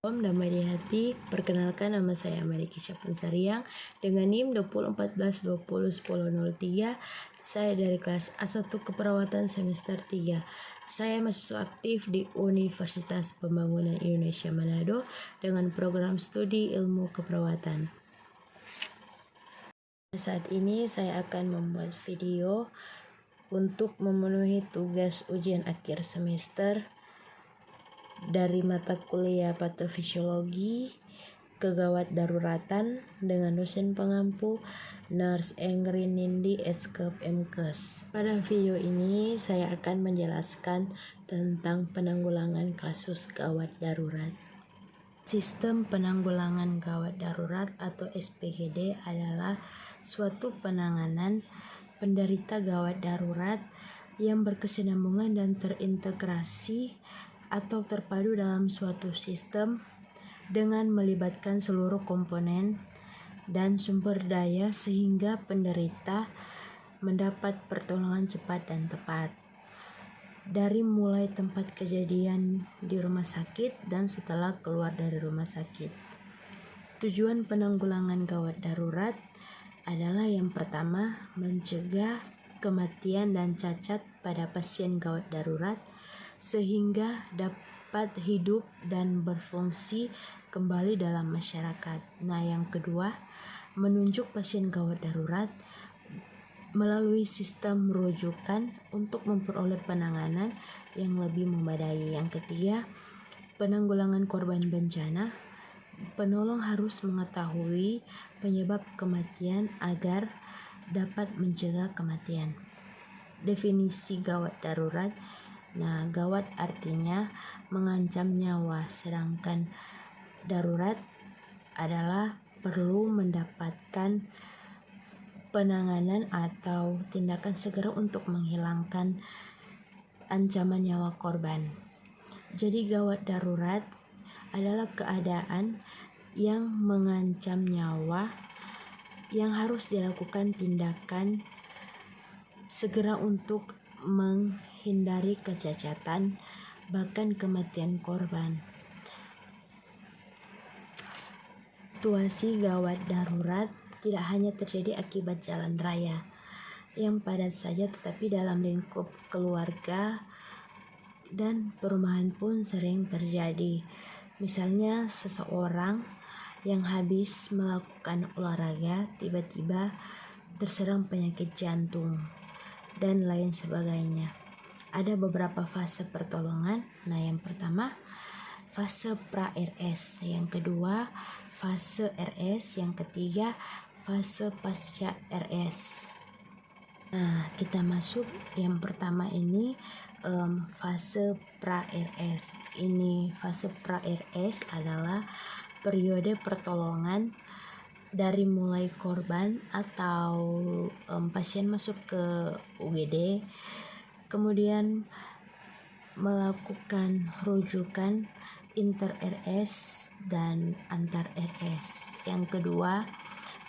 Om damai di hati, perkenalkan nama saya Maliki Syafensariang dengan NIM 2014-20-1003. Saya dari kelas A1 Keperawatan semester 3. Saya mahasiswa aktif di Universitas Pembangunan Indonesia Manado dengan program studi ilmu keperawatan. Saat ini saya akan membuat video untuk memenuhi tugas ujian akhir semester dari mata kuliah patofisiologi kegawat daruratan dengan dosen pengampu Nurse Engrin Nindi Eskep Mkes. Pada video ini saya akan menjelaskan tentang penanggulangan kasus gawat darurat. Sistem penanggulangan gawat darurat atau SPGD adalah suatu penanganan penderita gawat darurat yang berkesinambungan dan terintegrasi atau terpadu dalam suatu sistem dengan melibatkan seluruh komponen dan sumber daya sehingga penderita mendapat pertolongan cepat dan tepat. Dari mulai tempat kejadian di rumah sakit dan setelah keluar dari rumah sakit. Tujuan penanggulangan gawat darurat adalah yang pertama, mencegah kematian dan cacat pada pasien gawat darurat sehingga dapat hidup dan berfungsi kembali dalam masyarakat. Nah, yang kedua, menunjuk pasien gawat darurat melalui sistem rujukan untuk memperoleh penanganan yang lebih memadai. Yang ketiga, penanggulangan korban bencana. Penolong harus mengetahui penyebab kematian agar dapat mencegah kematian. Definisi gawat darurat. Nah, gawat artinya mengancam nyawa, sedangkan darurat adalah perlu mendapatkan penanganan atau tindakan segera untuk menghilangkan ancaman nyawa korban. Jadi gawat darurat adalah keadaan yang mengancam nyawa yang harus dilakukan tindakan segera untuk menghindari kecacatan bahkan kematian korban. Situasi gawat darurat tidak hanya terjadi akibat jalan raya yang padat saja, tetapi dalam lingkup keluarga dan perumahan pun sering terjadi. Misalnya seseorang yang habis melakukan olahraga tiba-tiba terserang penyakit jantung dan lain sebagainya. Ada beberapa fase pertolongan. Nah, yang pertama fase pra-RS, yang kedua fase RS, yang ketiga fase pasca RS. Nah, kita masuk yang pertama ini fase pra-RS. Ini fase pra-RS adalah periode pertolongan dari mulai korban atau pasien masuk ke UGD, kemudian melakukan rujukan inter RS dan antar RS. Yang kedua,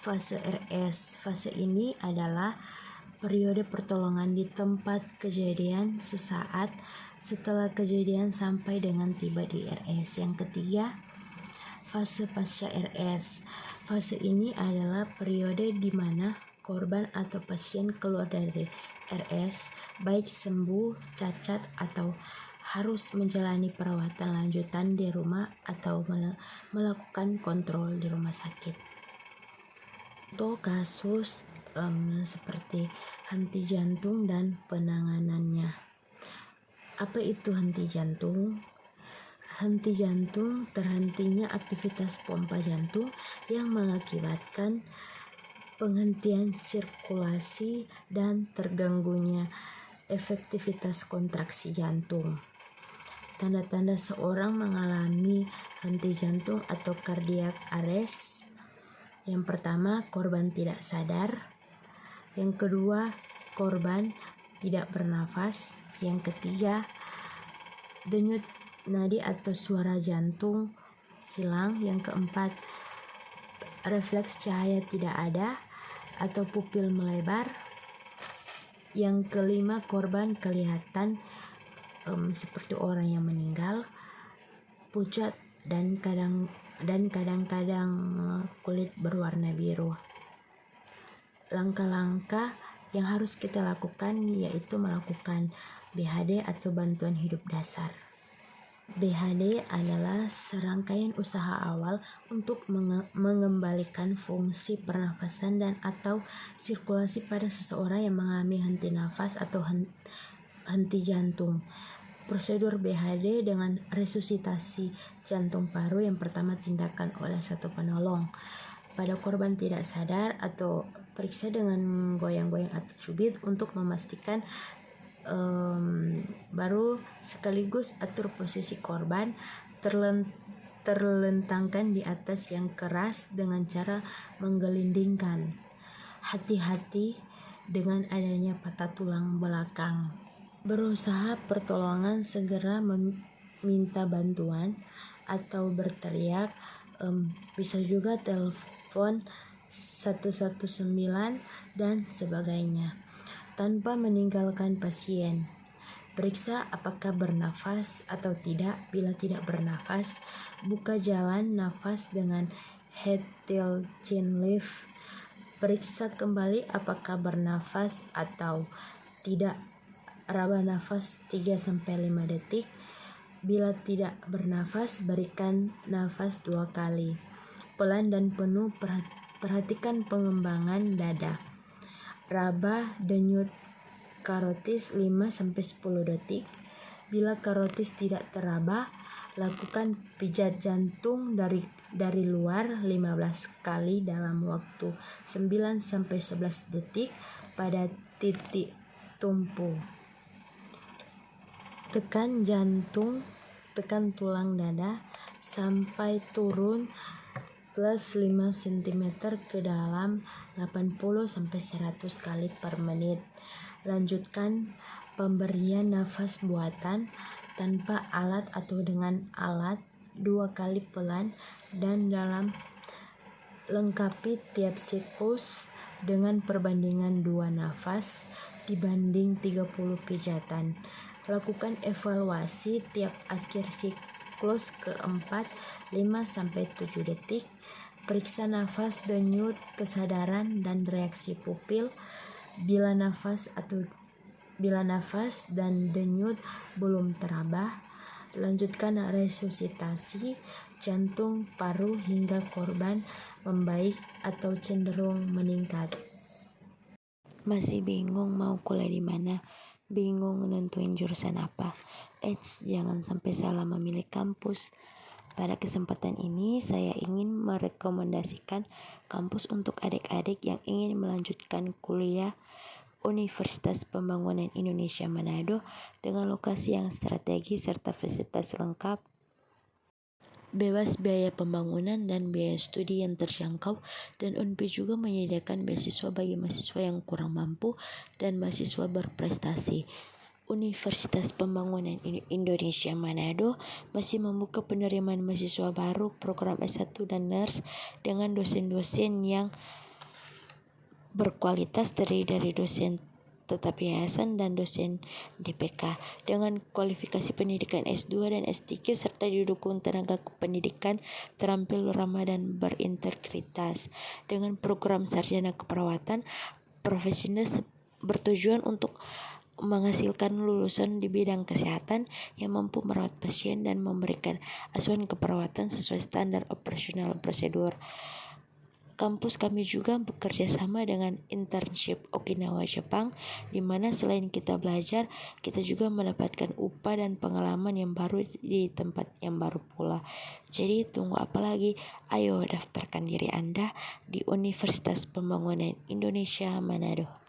fase RS. Fase ini adalah periode pertolongan di tempat kejadian sesaat setelah kejadian sampai dengan tiba di RS. Yang ketiga, fase pasca RS. Fase ini adalah periode di mana korban atau pasien keluar dari RS baik sembuh, cacat, atau harus menjalani perawatan lanjutan di rumah atau melakukan kontrol di rumah sakit. Untuk kasus seperti henti jantung dan penanganannya. Apa itu henti jantung? Henti jantung, terhentinya aktivitas pompa jantung yang mengakibatkan penghentian sirkulasi dan terganggunya efektivitas kontraksi jantung. Tanda-tanda seorang mengalami henti jantung atau cardiac arrest. Yang pertama, korban tidak sadar. Yang kedua, korban tidak bernafas. Yang ketiga, denyut nadi atau suara jantung hilang. Yang keempat, refleks cahaya tidak ada atau pupil melebar. Yang kelima, korban kelihatan seperti orang yang meninggal. Pucat dan kadang-kadang kulit berwarna biru. Langkah-langkah yang harus kita lakukan yaitu melakukan BHD atau bantuan hidup dasar. BHD adalah serangkaian usaha awal untuk mengembalikan fungsi pernafasan dan atau sirkulasi pada seseorang yang mengalami henti nafas atau henti jantung. Prosedur BHD dengan resusitasi jantung paru yang pertama tindakan oleh satu penolong. Pada korban tidak sadar atau periksa dengan goyang-goyang atau cubit untuk memastikan baru sekaligus atur posisi korban terlentangkan di atas yang keras dengan cara menggelindingkan. Hati-hati dengan adanya patah tulang belakang. Berusaha pertolongan segera meminta bantuan atau berteriak, bisa juga telepon 119 dan sebagainya. Tanpa meninggalkan pasien. Periksa apakah bernafas atau tidak. Bila tidak bernafas, buka jalan nafas dengan head till chin lift. Periksa kembali apakah bernafas atau tidak. Raba nafas 3-5 detik. Bila tidak bernafas, berikan nafas 2 kali. Pelan dan penuh, perhatikan pengembangan dada. Raba denyut karotis 5-10 detik. Bila karotis tidak teraba, lakukan pijat jantung dari luar 15 kali dalam waktu 9-11 detik pada titik tumpu. Tekan jantung, tekan tulang dada sampai turun plus 5 cm ke dalam 80-100 kali per menit. Lanjutkan pemberian nafas buatan tanpa alat atau dengan alat 2 kali pelan dan dalam. Lengkapi tiap siklus dengan perbandingan 2 nafas dibanding 30 pijatan. Lakukan evaluasi tiap akhir siklus keempat 5-7 detik. Periksa nafas, denyut, kesadaran, dan reaksi pupil. Bila nafas dan denyut belum teraba, lanjutkan resusitasi jantung paru hingga korban membaik atau cenderung meningkat. Masih bingung mau kuliah di mana? Bingung nentuin jurusan apa? Jangan sampai salah memilih kampus. Pada kesempatan ini, saya ingin merekomendasikan kampus untuk adik-adik yang ingin melanjutkan kuliah Universitas Pembangunan Indonesia Manado dengan lokasi yang strategis serta fasilitas lengkap, bebas biaya pembangunan dan biaya studi yang terjangkau, dan UNPI juga menyediakan beasiswa bagi mahasiswa yang kurang mampu dan mahasiswa berprestasi. Universitas Pembangunan Indonesia Manado masih membuka penerimaan mahasiswa baru program S1 dan nurse dengan dosen-dosen yang berkualitas terdiri dari dosen tetap yayasan dan dosen DPK dengan kualifikasi pendidikan S2 dan S3 serta didukung tenaga pendidikan terampil, ramah, dan berintegritas. Dengan program sarjana keperawatan profesional bertujuan untuk menghasilkan lulusan di bidang kesehatan yang mampu merawat pasien dan memberikan asuhan keperawatan sesuai standar operasional prosedur. Kampus kami juga bekerja sama dengan internship Okinawa Jepang, di mana selain kita belajar, kita juga mendapatkan upah dan pengalaman yang baru di tempat yang baru pula. Jadi tunggu apa lagi? Ayo daftarkan diri Anda di Universitas Pembangunan Indonesia Manado.